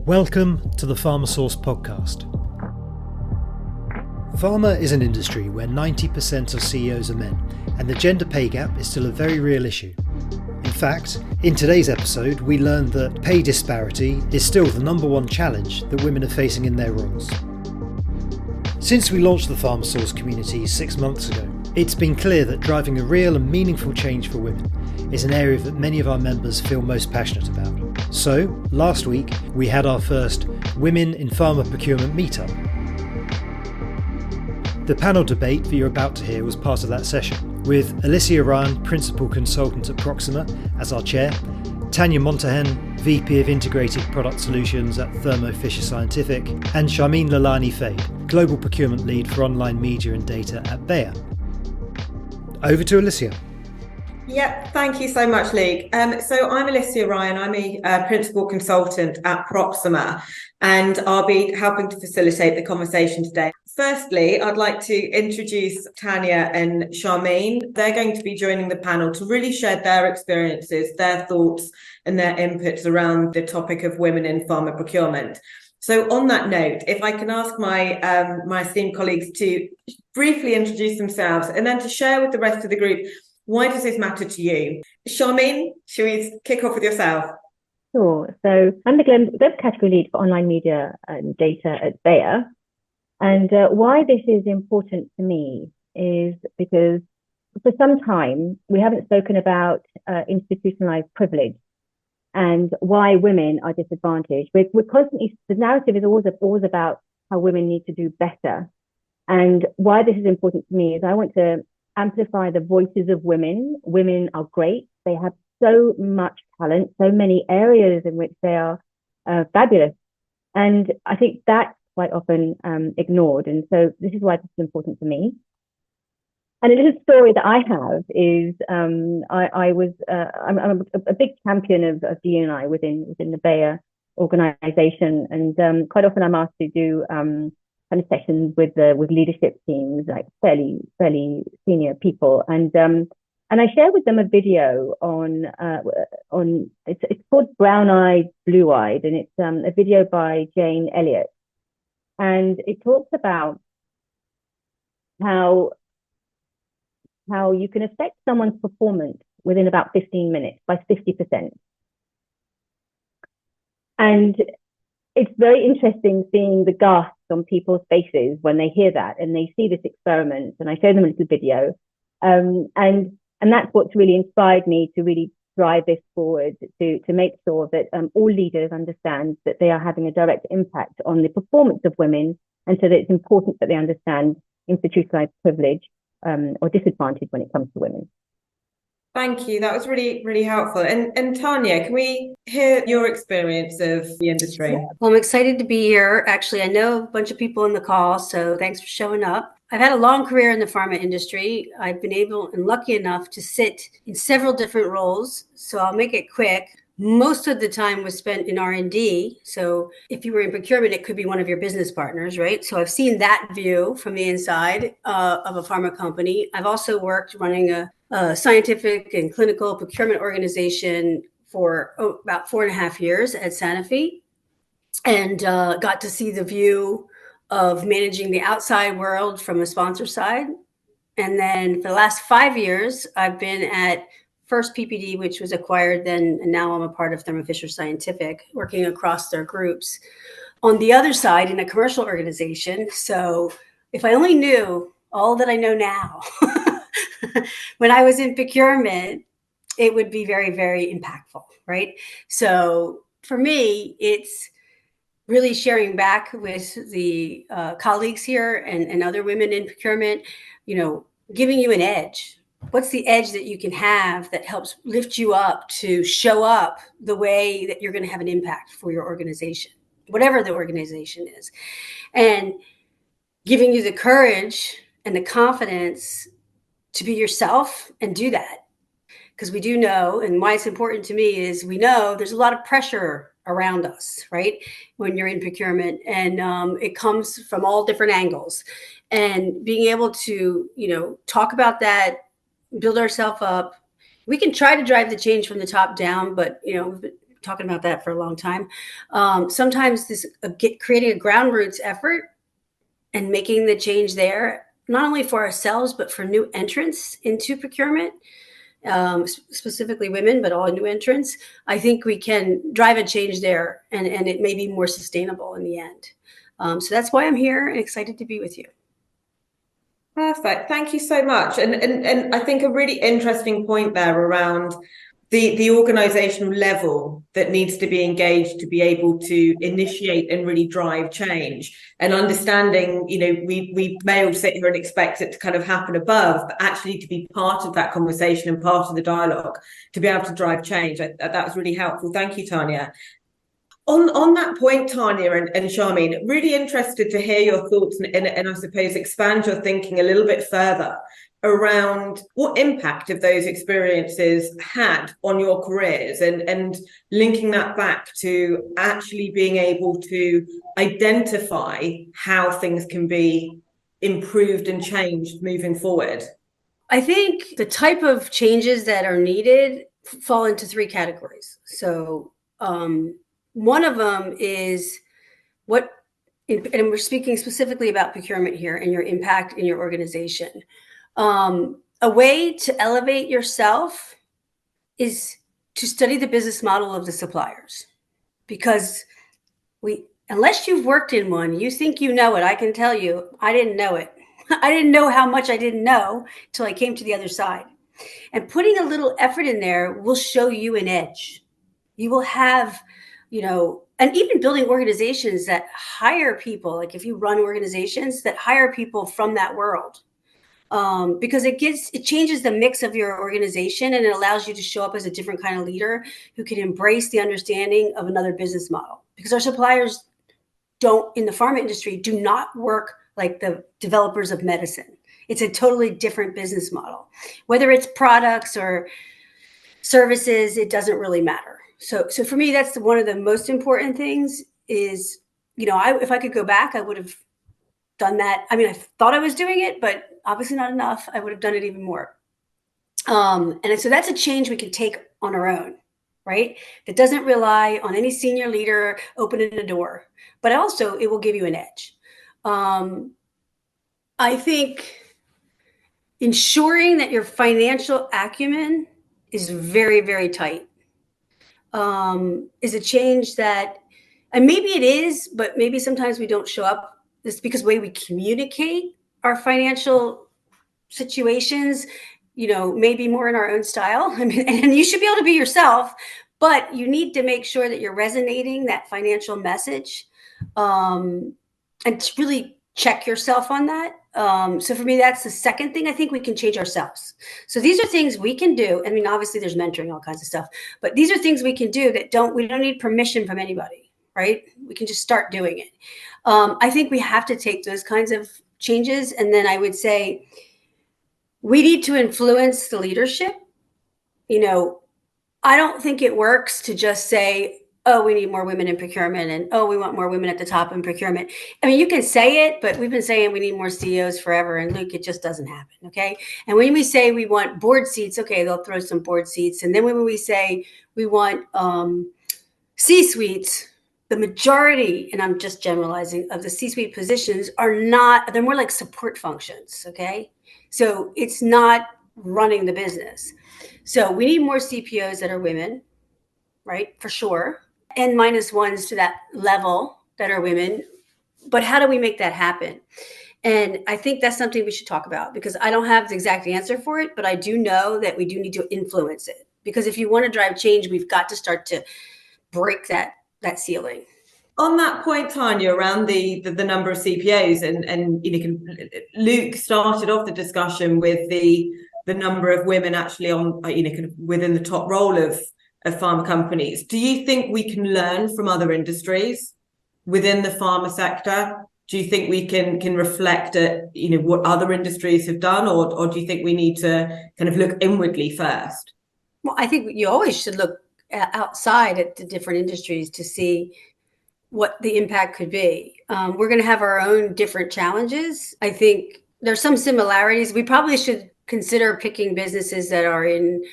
Welcome to the PharmaSource podcast. Pharma is an industry where 90% of CEOs are men, and the gender pay gap is still a very real issue. In fact, in today's episode, we learned that pay disparity is still the number one challenge that women are facing in their roles. Since we launched the PharmaSource community 6 months ago, it's been clear that driving a real and meaningful change for women is an area that many of our members feel most passionate about. So, last week, we had our first Women in Pharma Procurement meetup. The panel debate that you're about to hear was part of that session, with Alicia Ryan, Principal Consultant at Proxima, as our chair, Tanya Momtahen, VP of Integrated Product Solutions at Thermo Fisher Scientific, and Sharmeen Lalani-Fade, Global Procurement Lead for Online Media and Data at Bayer. Over to Alicia. Yeah, thank you so much, Luke. So I'm Alicia Ryan. I'm a principal consultant at Proxima, and I'll be helping to facilitate the conversation today. Firstly, I'd like to introduce Tanya and Sharmeen. They're going to be joining the panel to really share their experiences, their thoughts, and their inputs around the topic of women in pharma procurement. So on that note, if I can ask my esteemed colleagues to briefly introduce themselves and then to share with the rest of the group, why does this matter to you? Sharmeen, should we kick off with yourself? Sure. So I'm the Global Category Lead for Online Media and Data at Bayer. And why this is important to me is because for some time, we haven't spoken about institutionalized privilege and why women are disadvantaged. We're constantly, the narrative is always about how women need to do better. And why this is important to me is I want to amplify the voices of women. Women are great. They have so much talent, so many areas in which they are fabulous. And I think that's quite often ignored. And so this is why this is important to me. And a little story that I have is I'm a big champion of D&I within the Bayer organization. And quite often I'm asked to do kind of sessions with leadership teams, like fairly senior people, and I share with them a video on it's called Brown Eyed, Blue Eyed, and it's a video by Jane Elliott, and it talks about how you can affect someone's performance within about 15 minutes by 50%, and it's very interesting seeing the gasps on people's faces when they hear that and they see this experiment. And I show them a little video, and that's what's really inspired me to really drive this forward, to make sure that all leaders understand that they are having a direct impact on the performance of women, and so that it's important that they understand institutionalized privilege or disadvantage when it comes to women. Thank you. That was really, really helpful. And Tanya, can we hear your experience of the industry? Well, I'm excited to be here. Actually, I know a bunch of people in the call, so thanks for showing up. I've had a long career in the pharma industry. I've been able and lucky enough to sit in several different roles, so I'll make it quick. Most of the time was spent in R&D. So if you were in procurement, it could be one of your business partners, right? So I've seen that view from the inside of a pharma company. I've also worked running a scientific and clinical procurement organization for about 4.5 years at Sanofi, and got to see the view of managing the outside world from a sponsor side. And then for the last 5 years, I've been at first PPD, which was acquired then, and now I'm a part of Thermo Fisher Scientific, working across their groups on the other side in a commercial organization. So if I only knew all that I know now, when I was in procurement, it would be very, very impactful, right? So for me, it's really sharing back with the colleagues here and other women in procurement, giving you an edge. What's the edge that you can have that helps lift you up to show up the way that you're going to have an impact for your organization, whatever the organization is, and giving you the courage and the confidence to be yourself and do that. Because we do know, and why it's important to me is we know there's a lot of pressure around us, right? When you're in procurement, and it comes from all different angles, and being able to, talk about that, build ourselves up. We can try to drive the change from the top down, but, talking about that for a long time. Sometimes this creating a ground roots effort and making the change there, not only for ourselves, but for new entrants into procurement, specifically women, but all new entrants, I think we can drive a change there, and it may be more sustainable in the end. So that's why I'm here and excited to be with you. Perfect. Thank you so much. And I think a really interesting point there around the organizational level that needs to be engaged to be able to initiate and really drive change, and understanding, we may all sit here and expect it to kind of happen above, but actually to be part of that conversation and part of the dialogue to be able to drive change. That was really helpful. Thank you, Tanya. On that point, Tanya and Sharmeen, really interested to hear your thoughts and I suppose expand your thinking a little bit further around what impact have those experiences had on your careers, and linking that back to actually being able to identify how things can be improved and changed moving forward. I think the type of changes that are needed fall into three categories. So one of them is and we're speaking specifically about procurement here and your impact in your organization. A way to elevate yourself is to study the business model of the suppliers, because unless you've worked in one, you think you know it. I can tell you, I didn't know it. I didn't know how much I didn't know till I came to the other side. And putting a little effort in there will show you an edge. You will have, and even building organizations that hire people, like if you run organizations that hire people from that world, because it changes the mix of your organization, and it allows you to show up as a different kind of leader who can embrace the understanding of another business model. Because our suppliers in the pharma industry, do not work like the developers of medicine. It's a totally different business model. Whether it's products or services, it doesn't really matter. So for me, that's one of the most important things is, if I could go back, I would have done that. I mean, I thought I was doing it, but obviously not enough. I would have done it even more. And so that's a change we can take on our own, right? That doesn't rely on any senior leader opening a door, but also it will give you an edge. I think ensuring that your financial acumen is very, very tight is a change that, and maybe it is, but maybe sometimes we don't show up. It's because the way we communicate our financial situations, maybe more in our own style. I mean, and you should be able to be yourself, but you need to make sure that you're resonating that financial message, and to really check yourself on that. So for me, that's the second thing I think we can change ourselves. So these are things we can do. I mean, obviously there's mentoring, all kinds of stuff, but these are things we can do that we don't need permission from anybody, right? We can just start doing it. I think we have to take those kinds of changes. And then I would say we need to influence the leadership. I don't think it works to just say, oh, we need more women in procurement, and oh, we want more women at the top in procurement. I mean, you can say it, but we've been saying we need more CEOs forever, and Luke, it just doesn't happen, okay? And when we say we want board seats, okay, they'll throw some board seats. And then when we say we want C-suites, the majority, and I'm just generalizing, of the C-suite positions they're more like support functions, okay? So it's not running the business. So we need more CPOs that are women, right? For sure. And -1s to that level that are women. But how do we make that happen? And I think that's something we should talk about, because I don't have the exact answer for it, but I do know that we do need to influence it. Because if you want to drive change, we've got to start to break that ceiling. On that point, Tanya, around the number of CPOs, and Luke started off the discussion with the number of women actually on kind of within the top role of pharma companies. Do you think we can learn from other industries within the pharma sector? Do you think we can reflect at what other industries have done, or do you think we need to kind of look inwardly first? Well, I think you always should look outside at the different industries to see what the impact could be. We're going to have our own different challenges. I think there's some similarities. We probably should consider picking businesses that are in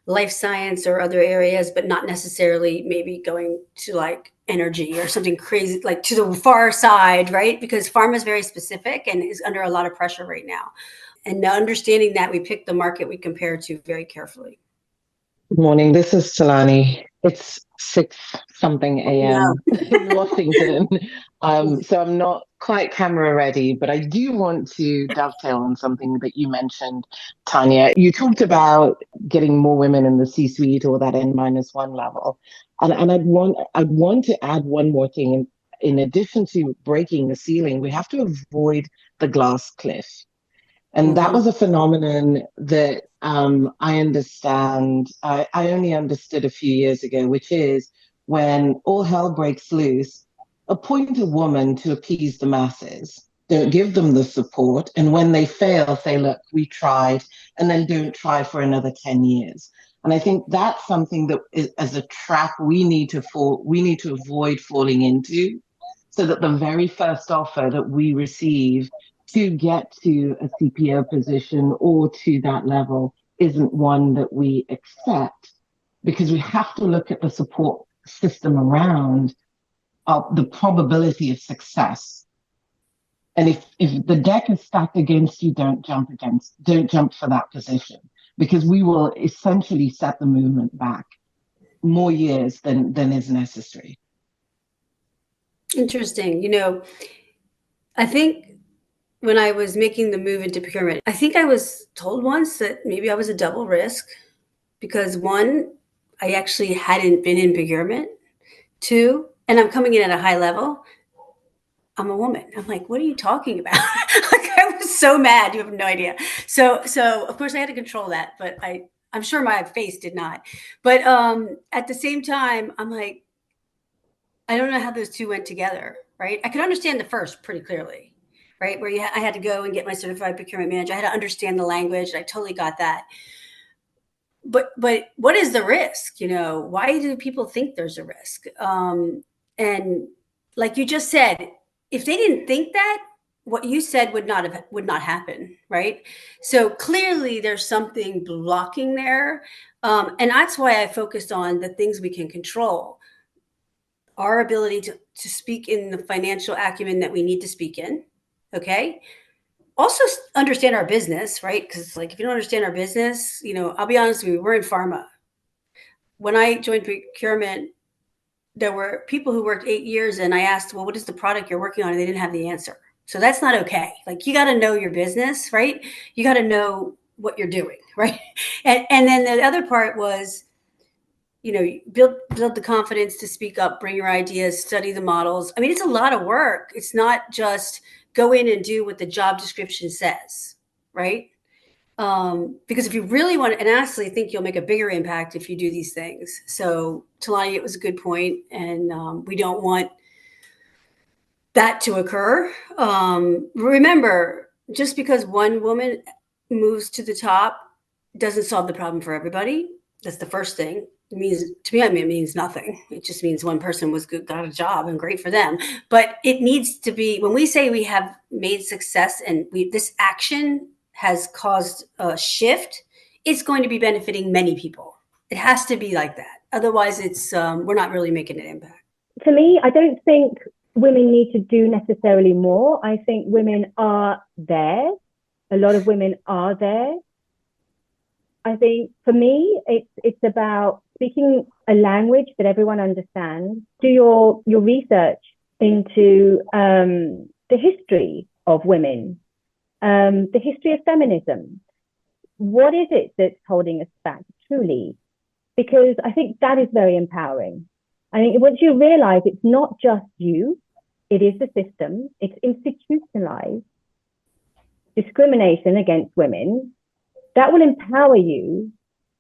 life science or other areas, but not necessarily maybe going to like energy or something crazy, like to the far side, right? Because pharma is very specific and is under a lot of pressure right now. And understanding that, we pick the market we compare to very carefully. Good morning. This is Talani. It's 6 something a.m. in Washington. So I'm not quite camera ready, but I do want to dovetail on something that you mentioned, Tanya. You talked about getting more women in the C-suite or that N-1 level. And I'd want to add one more thing. In addition to breaking the ceiling, we have to avoid the glass cliff. And that was a phenomenon that I understand. I only understood a few years ago, which is when all hell breaks loose, appoint a woman to appease the masses. Don't give them the support. And when they fail, say, look, we tried, and then don't try for another 10 years. And I think that's something that is, as a trap we need to avoid falling into, so that the very first offer that we receive to get to a CPO position or to that level isn't one that we accept, because we have to look at the support system around the probability of success. And if the deck is stacked against you, don't jump for that position, because we will essentially set the movement back more years than is necessary. Interesting. You know, I think when I was making the move into procurement, I think I was told once that maybe I was a double risk because, one, I actually hadn't been in procurement. Two, and I'm coming in at a high level, I'm a woman. I'm like, what are you talking about? Like, I was so mad. You have no idea. So of course I had to control that, but I'm sure my face did not. But at the same time, I'm like, I don't know how those two went together, right? I could understand the first pretty clearly, right? Where I had to go and get my certified procurement manager. I had to understand the language. I totally got that. But what is the risk? You know, why do people think there's a risk? And like you just said, if they didn't think that, what you said would not happen, right? So clearly there's something blocking there. And that's why I focused on the things we can control. Our ability to speak in the financial acumen that we need to speak in, okay? Also understand our business, right? Because like if you don't understand our business, you know, I'll be honest with you, we're in pharma. When I joined procurement, there were people who worked 8 years and I asked, well, what is the product you're working on? And they didn't have the answer. So that's not okay. Like you got to know your business, right? You got to know what you're doing, right? And then the other part was, you know, build the confidence to speak up, bring your ideas, study the models. I mean, it's a lot of work. It's not just go in and do what the job description says, right? Because if you really want to, and honestly, I think you'll make a bigger impact if you do these things. So Talani, it was a good point, and we don't want that to occur. Remember, just because one woman moves to the top doesn't solve the problem for everybody. That's the first thing. It means, to me, I mean, it means nothing. It just means one person was good, got a job, and great for them. But it needs to be, when we say we have made success and this action has caused a shift, it's going to be benefiting many people. It has to be like that. Otherwise, it's we're not really making an impact. For me, I don't think women need to do necessarily more. I think women are there. A lot of women are there. I think for me, it's about speaking a language that everyone understands. Do your research into the history of women, the history of feminism. What is it that's holding us back truly? Because I think that is very empowering. I think once you realize it's not just you, it is the system, it's institutionalized discrimination against women, that will empower you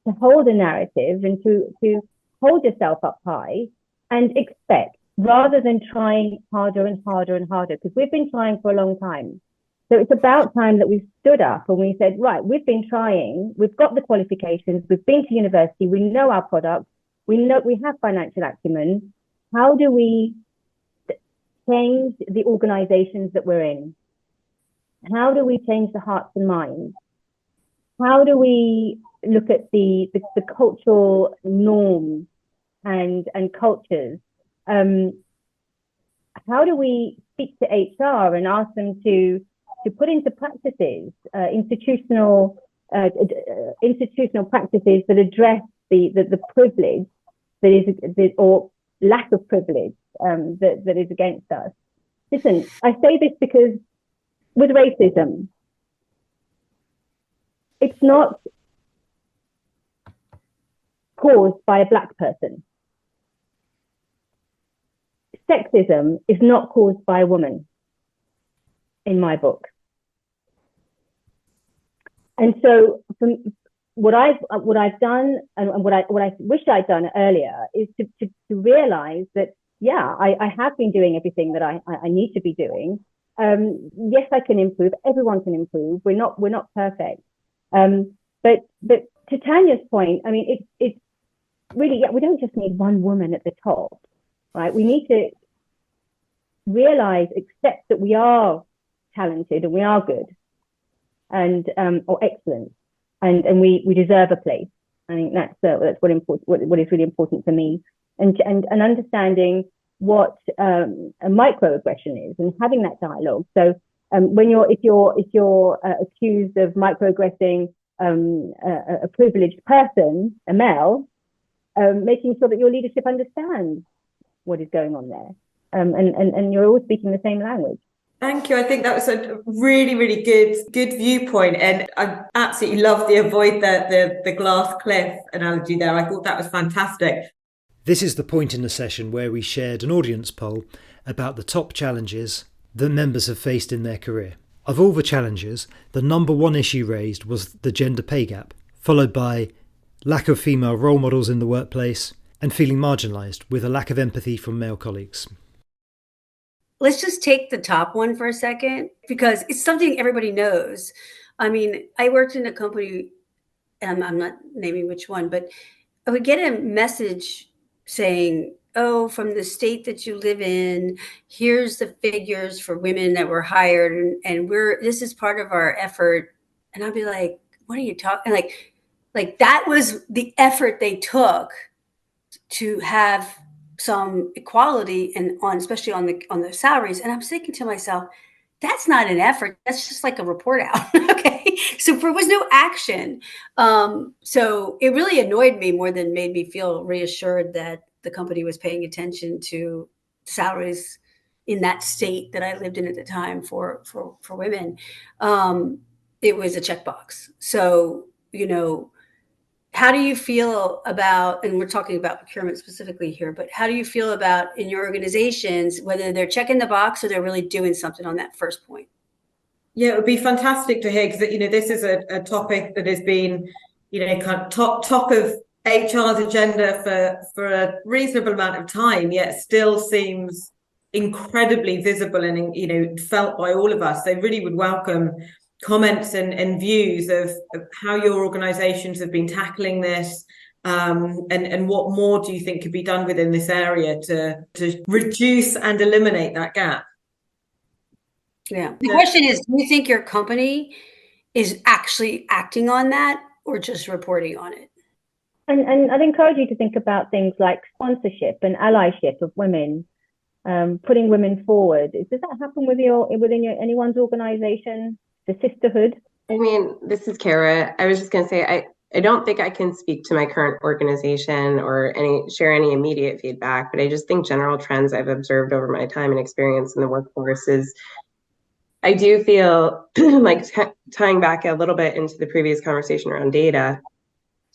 to hold a narrative and to hold yourself up high and expect, rather than trying harder and harder and harder, because we've been trying for a long time. So it's about time that we stood up and we said, right, we've been trying, we've got the qualifications, we've been to university, we know our products, we have financial acumen. How do we change the organizations that we're in? How do we change the hearts and minds? how do we look at the cultural norms and cultures? How do we speak to HR and ask them to put into practices institutional practices that address the privilege that is or lack of privilege that is against us? Listen, I say this because with racism, it's not caused by a black person. Sexism is not caused by a woman, in my book. And so, from what I've done, and what I wish I'd done earlier, is to realize that I have been doing everything that I need to be doing. Yes, I can improve. Everyone can improve. We're not perfect. But to Tanya's point, I mean, it's really, we don't just need one woman at the top, right? We need to realize, accept that we are talented and we are good and or excellent, and we deserve a place. I think that's what is really important for me, and understanding what a microaggression is and having that dialogue. So if you're accused of microaggressing a privileged person, a male, making sure that your leadership understands what is going on there, and you're all speaking the same language. Thank you. I think that was a really, really good viewpoint, and I absolutely love the avoid the glass cliff analogy there. I thought that was fantastic. This is the point in the session where we shared an audience poll about the top challenges that members have faced in their career. Of all the challenges, the number one issue raised was the gender pay gap, followed by lack of female role models in the workplace and feeling marginalised with a lack of empathy from male colleagues. Let's just take the top one for a second, because it's something everybody knows. I mean, I worked in a company, and I'm not naming which one, but I would get a message saying, oh, from the state that you live in, here's the figures for women that were hired, and this is part of our effort. And I'd be like, what are you talking? Like that was the effort they took to have some equality and especially on the salaries. And I'm thinking to myself, that's not an effort. That's just like a report out. Okay. So there was no action. So it really annoyed me more than made me feel reassured that the company was paying attention to salaries in that state that I lived in at the time for women. It was a checkbox. So, how do you feel about, and we're talking about procurement specifically here, but how do you feel about in your organizations, whether they're checking the box or they're really doing something on that first point? Yeah, it would be fantastic to hear, because, this is a topic that has been, kind of top of HR's agenda for a reasonable amount of time, yet still seems incredibly visible and, felt by all of us. So really would welcome comments and views of how your organizations have been tackling this, and what more do you think could be done within this area to reduce and eliminate that gap? Yeah. The question is, do you think your company is actually acting on that or just reporting on it? And I'd encourage you to think about things like sponsorship and allyship of women, putting women forward. Does that happen within anyone's organization? The sisterhood? I mean, this is Kara. I was just going to say, I don't think I can speak to my current organization or share any immediate feedback, but I just think general trends I've observed over my time and experience in the workforce is, I do feel like tying back a little bit into the previous conversation around data,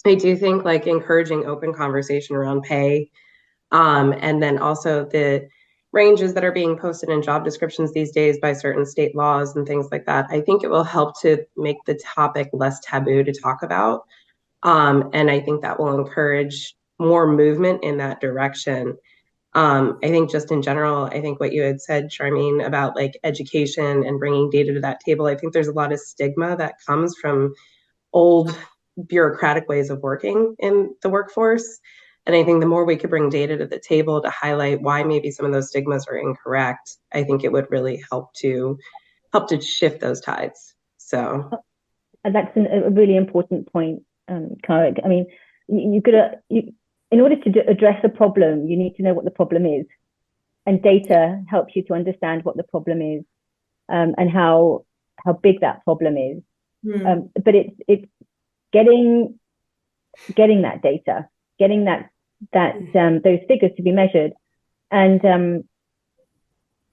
I do think like encouraging open conversation around pay, and then also the ranges that are being posted in job descriptions these days by certain state laws and things like that. I think it will help to make the topic less taboo to talk about. And I think that will encourage more movement in that direction. I think just in general, I think what you had said, Sharmeen, about like education and bringing data to that table, I think there's a lot of stigma that comes from old bureaucratic ways of working in the workforce. And I think the more we could bring data to the table to highlight why maybe some of those stigmas are incorrect, I think it would really help to shift those tides. So that's a really important point, Kara. I mean, in order to address a problem, you need to know what the problem is, and data helps you to understand what the problem is, and how big that problem is. But it's getting that data, getting those figures to be measured. And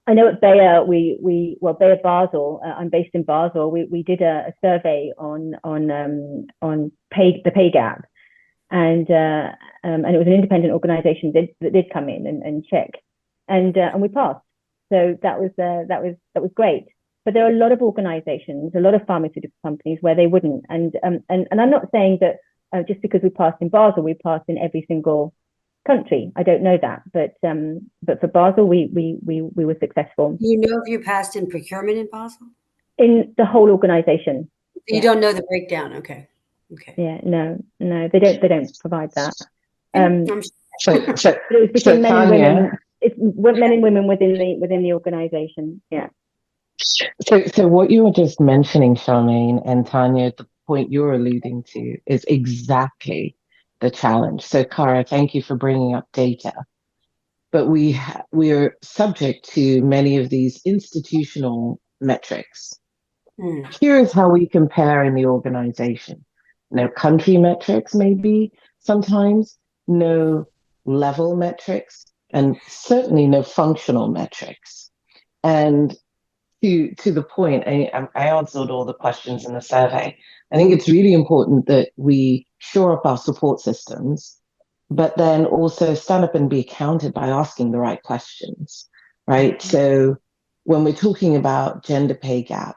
I know at Bayer, Bayer Basel, I'm based in Basel, we did a survey on the pay gap, and it was an independent organization that did come in and check, and we passed. So that was great. But there are a lot of organizations, a lot of pharmaceutical companies where they wouldn't. And I'm not saying that just because we passed in Basel, we passed in every single country. I don't know that, but for Basel, we were successful. You know if you passed in procurement in Basel? In the whole organization. You don't know the breakdown, okay. Yeah, no, they don't provide that. So but it was between men and Tanya, women. It's men and women within the organization. Yeah. So what you were just mentioning, Sharmeen and Tanya, the point you're alluding to is exactly the challenge. So, Cara, thank you for bringing up data. But we are subject to many of these institutional metrics. Here's how we compare in the organization. No country metrics, maybe sometimes, no level metrics, and certainly no functional metrics. And to the point, I answered all the questions in the survey. I think it's really important that we shore up our support systems, but then also stand up and be accounted by asking the right questions, right? So when we're talking about gender pay gap,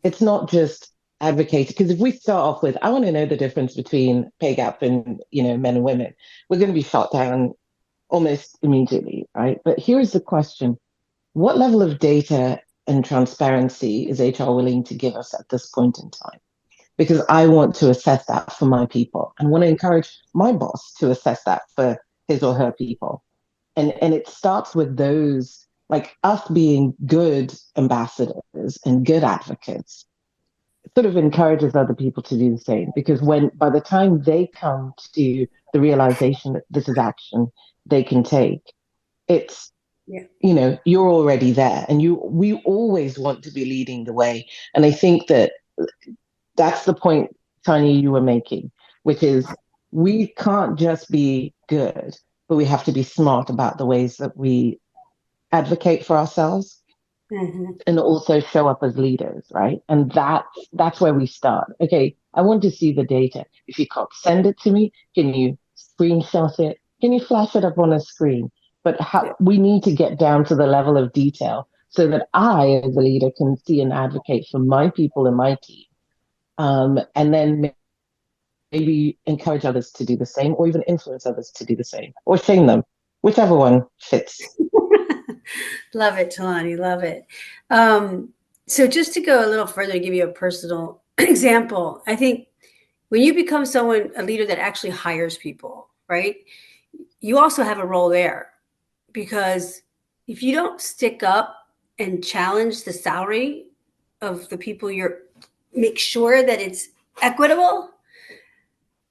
it's not just advocating, because if we start off with, I want to know the difference between pay gap and, men and women, we're going to be shot down almost immediately, right? But here's the question. What level of data and transparency is HR willing to give us at this point in time? Because I want to assess that for my people and want to encourage my boss to assess that for his or her people. And it starts with those, like us being good ambassadors and good advocates, sort of encourages other people to do the same. Because by the time they come to the realization that this is action they can take, it's, you're already there, and we always want to be leading the way. And I think that's the point, Tanya, you were making, which is we can't just be good, but we have to be smart about the ways that we advocate for ourselves and also show up as leaders, right? And that's where we start. Okay, I want to see the data. If you can't send it to me, can you screenshot it? Can you flash it up on a screen? But we need to get down to the level of detail so that I, as a leader, can see and advocate for my people and my team. And then maybe encourage others to do the same, or even influence others to do the same, or shame them, whichever one fits. Love it, Talani, love it. So just to go a little further, to give you a personal example, I think when you become a leader that actually hires people, right? You also have a role there, because if you don't stick up and challenge the salary of the people make sure that it's equitable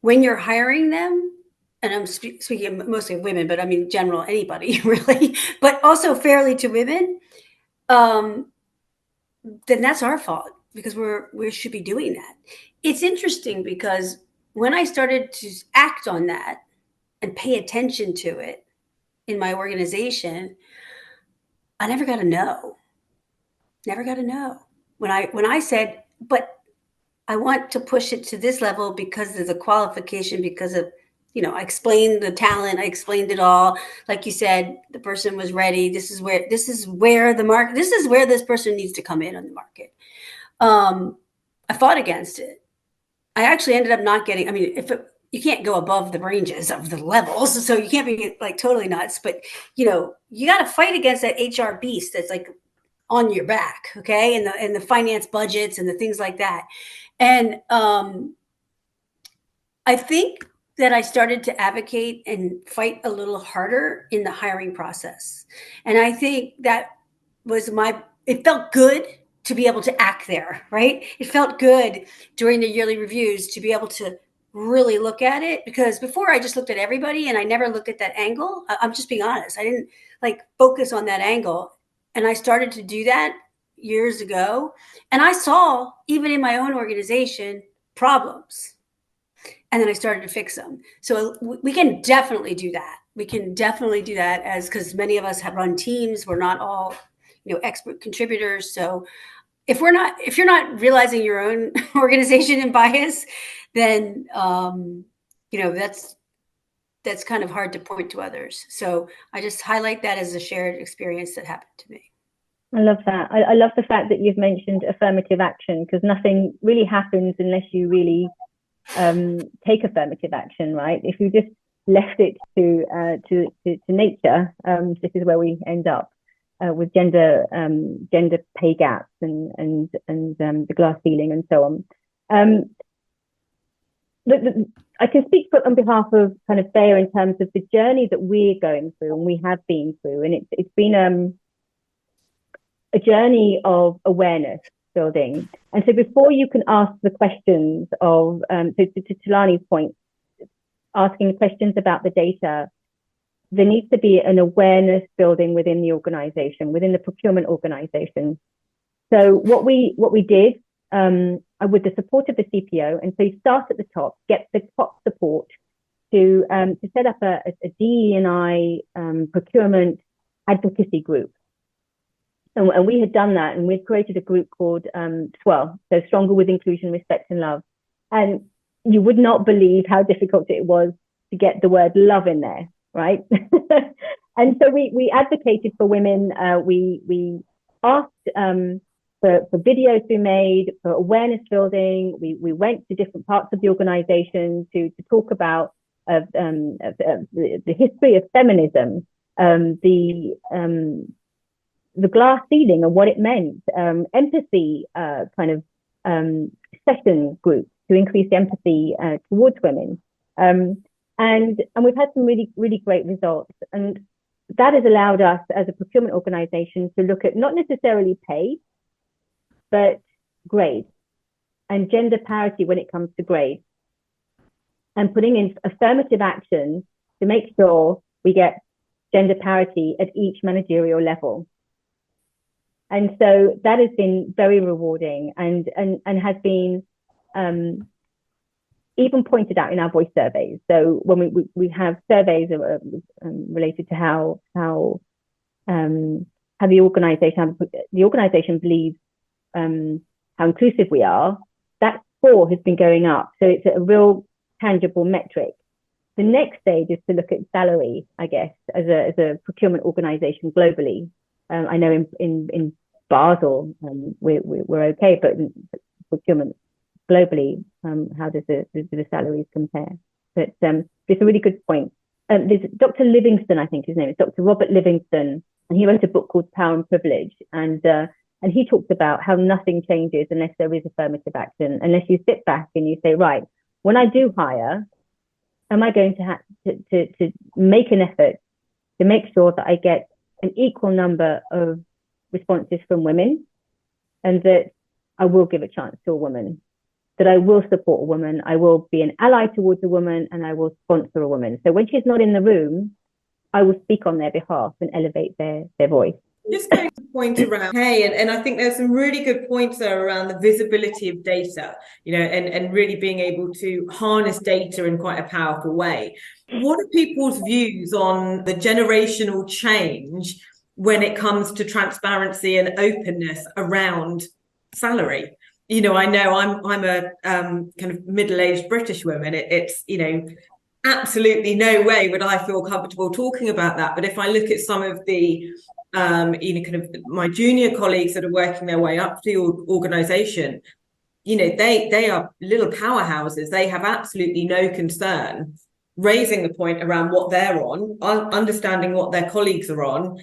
when you're hiring them, and I'm speaking mostly of women, but I mean, general, anybody really, but also fairly to women, then that's our fault, because we should be doing that. It's interesting because when I started to act on that and pay attention to it in my organization, I never got a no. Never got a no. When I said, but I want to push it to this level because of the qualification, because of, I explained the talent, I explained it all. Like you said, the person was ready. This is where this person needs to come in on the market. I fought against it. I actually ended up not getting, you can't go above the ranges of the levels, so you can't be like totally nuts, but you got to fight against that HR beast that's like on your back, okay, and the finance budgets and the things like that. And I think that I started to advocate and fight a little harder in the hiring process, and I think that was it felt good. to be able to act there, right? It felt good during the yearly reviews to be able to really look at it, because before I just looked at everybody and I never looked at that angle. I'm just being honest. I didn't like focus on that angle. And I started to do that years ago. And I saw, even in my own organization, problems. And then I started to fix them. So we can definitely do that. We can definitely do that, as because many of us have run teams. We're not all, expert contributors. So if you're not realizing your own organization and bias, then that's kind of hard to point to others. So I just highlight that as a shared experience that happened to me. I love that. I love the fact that you've mentioned affirmative action, because nothing really happens unless you really take affirmative action, right? If you just left it to nature, this is where we end up. With gender pay gaps and the glass ceiling and so on. I can speak on behalf of kind of Bayer in terms of the journey that we're going through and we have been through, and it's been a journey of awareness building. And so before you can ask the questions of, so to Talani's point, asking questions about the data, there needs to be an awareness building within the organization, within the procurement organization. So what we did with the support of the CPO, and so you start at the top, get the top support to set up a DE&I procurement advocacy group. And we had done that, and we'd created a group called SWELL, so Stronger with Inclusion, Respect and Love. And you would not believe how difficult it was to get the word love in there, right? And so we advocated for women. We asked for videos to be made, for awareness building. We went to different parts of the organization to talk about the history of feminism, the glass ceiling and what it meant, empathy kind of session groups to increase empathy towards women. And we've had some really, really great results. And that has allowed us as a procurement organization to look at not necessarily pay, but grade and gender parity when it comes to grade, and putting in affirmative action to make sure we get gender parity at each managerial level. And so that has been very rewarding and has been even pointed out in our voice surveys. So when we have surveys related to how the organization believes how inclusive we are, that score has been going up. So it's a real tangible metric. The next stage is to look at salary, I guess, as a procurement organization globally. I know in Basel we're okay, but in procurement globally, how does the salaries compare? But it's a really good point. There's Dr. Livingston, I think his name is Dr. Robert Livingston, and he wrote a book called Power and Privilege, and he talks about how nothing changes unless there is affirmative action, unless you sit back and you say, right, when I do hire, am I going to have to make an effort to make sure that I get an equal number of responses from women, and that I will give a chance to a woman, that I will support a woman, I will be an ally towards a woman, and I will sponsor a woman. So when she's not in the room, I will speak on their behalf and elevate their voice. Just going to point around, hey, and I think there's some really good points there around the visibility of data, and really being able to harness data in quite a powerful way. What are people's views on the generational change when it comes to transparency and openness around salary? I know I'm a kind of middle-aged British woman. It's absolutely no way would I feel comfortable talking about that. But if I look at some of the kind of my junior colleagues that are working their way up the organization, they are little powerhouses. They have absolutely no concern raising the point around what they're on, understanding what their colleagues are on,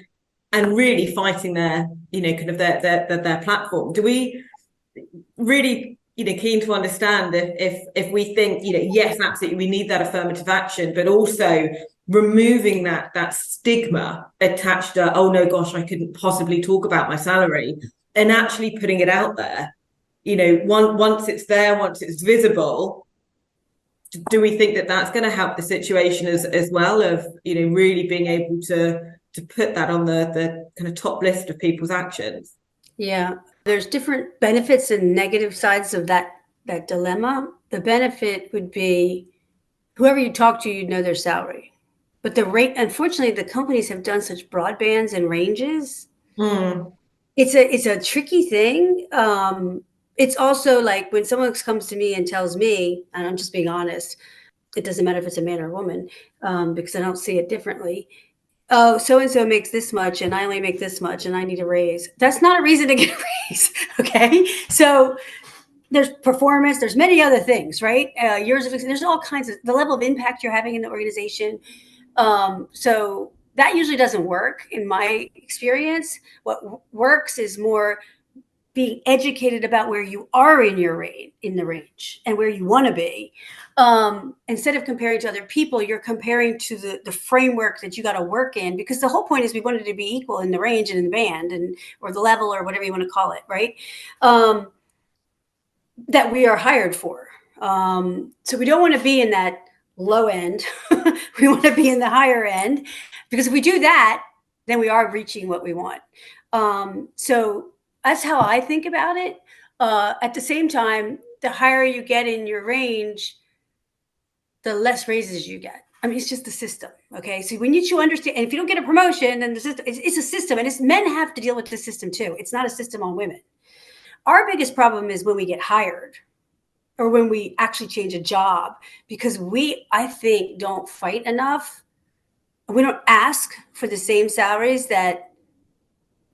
and really fighting their kind of their platform. Do we really keen to understand if we think yes, absolutely we need that affirmative action, but also removing that stigma attached to, oh no gosh, I couldn't possibly talk about my salary, and actually putting it out there, once it's there, once it's visible, do we think that that's going to help the situation as well, of really being able to put that on the kind of top list of people's actions? Yeah, there's different benefits and negative sides of that dilemma. The benefit would be whoever you talk to, you'd know their salary. But the rate, unfortunately, the companies have done such broad bands and ranges. It's a tricky thing. It's also like when someone comes to me and tells me, and I'm just being honest, it doesn't matter if it's a man or a woman, because I don't see it differently. Oh, so-and-so makes this much and I only make this much and I need a raise. That's not a reason to get a raise, okay? So there's performance, there's many other things, right? Years of, there's all kinds of, the level of impact you're having in the organization. So that usually doesn't work in my experience. What works is more being educated about where you are in the range and where you want to be. Instead of comparing to other people, you're comparing to the framework that you got to work in, because the whole point is we wanted to be equal in the range and in the band or the level or whatever you want to call it, right? That we are hired for. So we don't want to be in that low end. We want to be in the higher end, because if we do that, then we are reaching what we want. So that's how I think about it. At the same time, the higher you get in your range, the less raises you get. I mean, it's just the system. Okay. So we need to understand, and if you don't get a promotion, then the system, it's a system, and men have to deal with the system too. It's not a system on women. Our biggest problem is when we get hired or when we actually change a job, because I think, don't fight enough. We don't ask for the same salaries that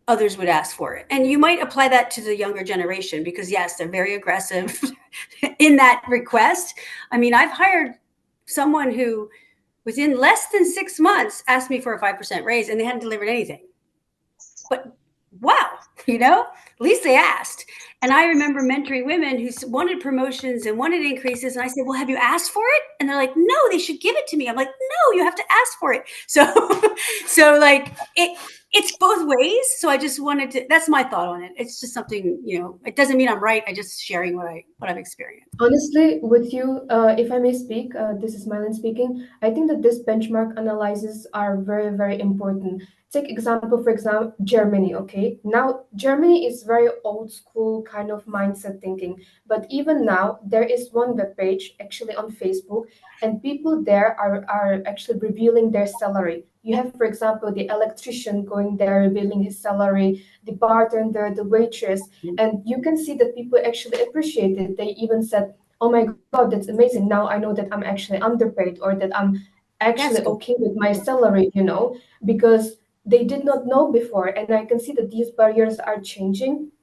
others would ask for it. And you might apply that to the younger generation, because yes, they're very aggressive in that request. I mean, I've hired someone who within less than 6 months asked me for a 5% raise and they hadn't delivered anything. But wow, at least they asked. And I remember mentoring women who wanted promotions and wanted increases. And I said, well, have you asked for it? And they're like, no, they should give it to me. I'm like, no, you have to ask for it. So like it's both ways. So I just wanted to, that's my thought on it. It's just something, it doesn't mean I'm right. I just sharing what I've experienced. Honestly, with you, if I may speak, this is Mylin speaking. I think that this benchmark analyses are very, very important. Take example, for example, Germany, okay? Now, Germany is very old school kind of mindset thinking. But even now, there is one web page actually on Facebook, and people there are actually revealing their salary. You have, for example, the electrician going there, revealing his salary, the bartender, the waitress, and you can see that people actually appreciate it. They even said, oh my God, that's amazing. Now I know that I'm actually underpaid, or that I'm actually okay with my salary, because they did not know before. And I can see that these barriers are changing.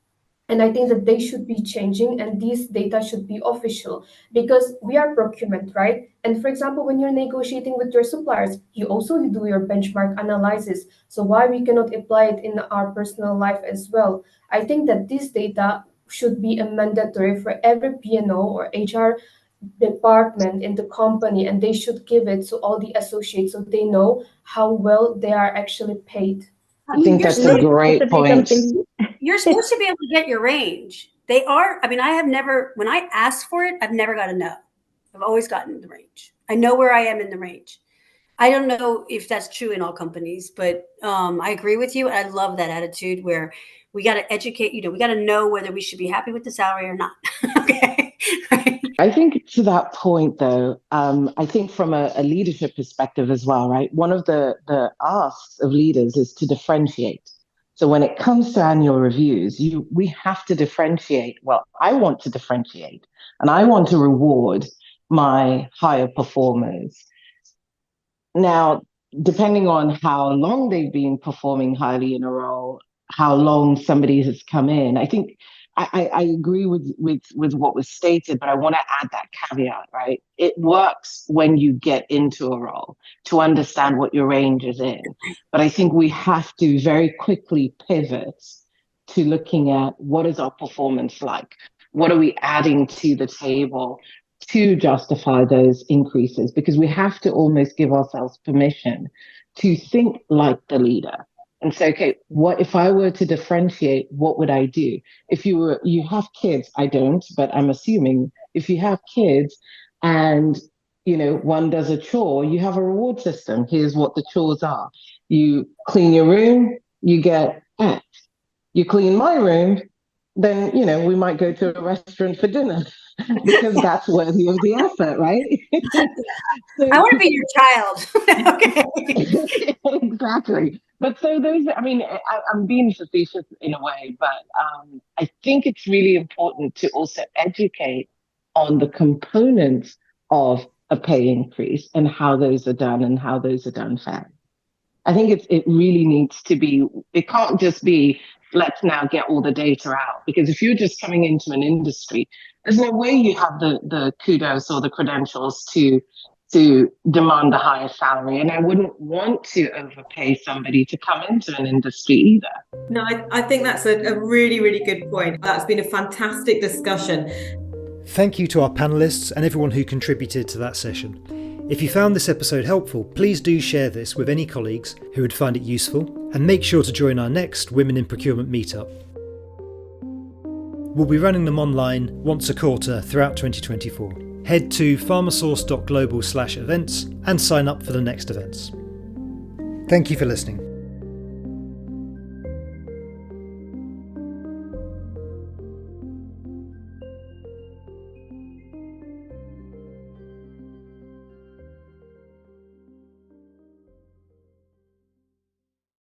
And I think that they should be changing, and these data should be official, because we are procurement, right? And for example, when you're negotiating with your suppliers, you do your benchmark analysis. So why we cannot apply it in our personal life as well? I think that this data should be a mandatory for every P&O or HR department in the company, and they should give it to all the associates so they know how well they are actually paid. I think that's a great point. You're supposed to be able to get your range. They are. I mean, I have never, when I ask for it, I've never got a no. I've always gotten the range. I know where I am in the range. I don't know if that's true in all companies, but I agree with you. I love that attitude where we got to educate, we got to know whether we should be happy with the salary or not. Okay. Right. I think to that point, though, I think from a leadership perspective as well, right? One of the asks of leaders is to differentiate. So when it comes to annual reviews, we have to differentiate. Well, I want to differentiate, and I want to reward my higher performers. Now, depending on how long they've been performing highly in a role, how long somebody has come in, I think I agree with what was stated, but I want to add that caveat, right? It works when you get into a role to understand what your range is in. But I think we have to very quickly pivot to looking at what is our performance like? What are we adding to the table to justify those increases? Because we have to almost give ourselves permission to think like the leader and say, okay, what if I were to differentiate, what would I do? If you have kids, I don't, but I'm assuming if you have kids and one does a chore, you have a reward system. Here's what the chores are. You clean your room, you get X. You clean my room, then, we might go to a restaurant for dinner because that's worthy of the effort, right? So, I want to be your child. Okay. Exactly. But so I'm being facetious in a way, but I think it's really important to also educate on the components of a pay increase and how those are done and how those are done fair. I think it really needs to be, it can't just be, let's now get all the data out. Because if you're just coming into an industry, there's no way you have the kudos or the credentials to demand a higher salary. And I wouldn't want to overpay somebody to come into an industry either. No, I think that's a really, really good point. That's been a fantastic discussion. Thank you to our panellists and everyone who contributed to that session. If you found this episode helpful, please do share this with any colleagues who would find it useful, and make sure to join our next Women in Procurement meetup. We'll be running them online once a quarter throughout 2024. Head to pharmasource.global/events and sign up for the next events. Thank you for listening.